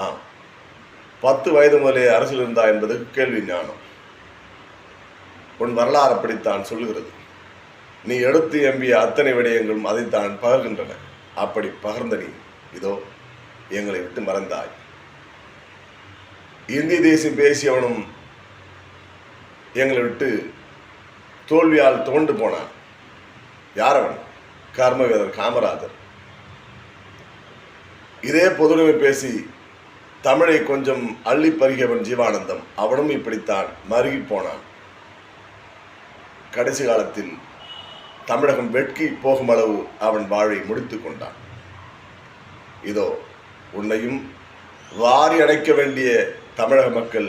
ஆம், 10 வயது முதலே அரசியல் இருந்தா என்பது கேள்வி ஞானம். உன் வரலாறு அப்படித்தான் சொல்லுகிறது. நீ எடுத்து எம்பிய அத்தனை விடயங்களும் அதைத்தான் பகர்கின்றன. அப்படி பகர்ந்த நீ இதோ எங்களை விட்டு மறந்தாய். இந்தி தேசியம் பேசியவனும் எங்களை விட்டு தோல்வியால் துவண்டு போனான். யாரவன்? கர்மவீரர் காமராஜர். இதே பொதுவுடைமை பேசி தமிழை கொஞ்சம் அள்ளி பருகியவன் ஜீவானந்தம். அவனும் இப்படித்தான் மருகி போனான். கடைசி காலத்தில் தமிழகம் வெட்கி போகும் அளவு அவன் வாழை முடித்து கொண்டான். இதோ உன்னையும் வாரி அடைக்க வேண்டிய தமிழக மக்கள்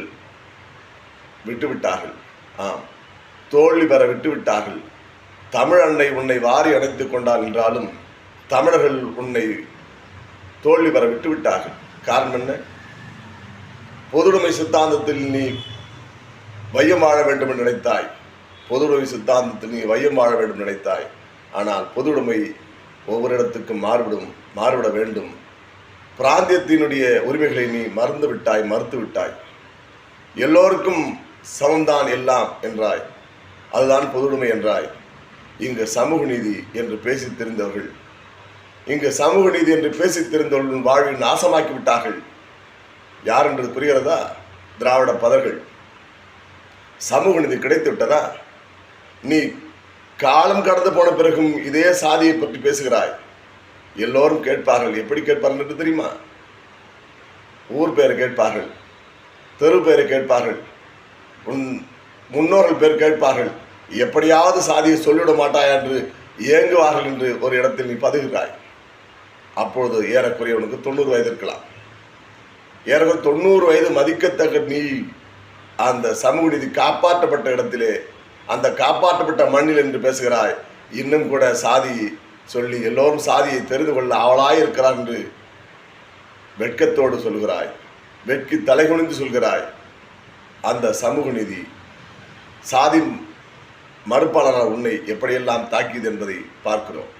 விட்டுவிட்டார்கள். ஆம், தோல்வி பெற விட்டுவிட்டார்கள். தமிழ் அன்னை உன்னை வாரி அடைத்துக் கொண்டால் என்றாலும் தமிழர்கள் உன்னை தோல்வி பெற விட்டுவிட்டார்கள். காரணம் என்ன? பொதுவுடைமை சித்தாந்தத்தில் நீ வையம் வாழ வேண்டும் என்று நினைத்தாய். பொதுவுடைமை சித்தாந்தத்தில் நீ வையம் வாழ வேண்டும் நினைத்தாய். ஆனால் பொதுவுடைமை ஒவ்வொரு இடத்துக்கும் மாறுவிட வேண்டும். பிராந்தியத்தினுடைய உரிமைகளை நீ மறுத்து விட்டாய். எல்லோருக்கும் சமம்தான் எல்லாம் என்றாய். அதுதான் பொதுவுடைமை என்றாய். இங்கு சமூக நீதி என்று பேசி தெரிந்தவர்கள் வாழ்வை நாசமாக்கி விட்டார்கள். யார் என்று புரிகிறதா? திராவிட பதர்கள். சமூக நீதி கிடைத்து விட்டதா? நீ காலம் கடந்து போன பிறகும் இதே சாதியை பற்றி பேசுகிறாய். எல்லோரும் கேட்பார்கள். எப்படி கேட்பார்கள் என்று தெரியுமா? ஊர் பேரை கேட்பார்கள், தெரு பேரை கேட்பார்கள், உன் முன்னோர்கள் பேர் கேட்பார்கள். எப்படியாவது சாதியை சொல்லிவிட மாட்டாய் என்று ஏங்குவார்கள் என்று ஒரு இடத்தில் நீ பதுகிறாய். அப்பொழுது ஏறக்குறைய உனக்கு 90 வயது இருக்கலாம். ஏறக்குறைய 90 வயது மதிக்கத்தக்க நீ அந்த சமூக நீதி காப்பாற்றப்பட்ட இடத்திலே, அந்த காப்பாற்றப்பட்ட மண்ணில் என்று பேசுகிறாய். இன்னும் கூட சாதி சொல்லி எல்லோரும் சாதியை தெரிந்து கொள்ள அவளாயிருக்கிறார் என்று வெட்கத்தோடு சொல்கிறாய். வெட்கி தலைகுனிந்து சொல்கிறாய். அந்த சமூக நீதி சாதி மறுப்பாளரான உன்னை எப்படியெல்லாம் தாக்கியது என்பதை பார்க்கிறோம்.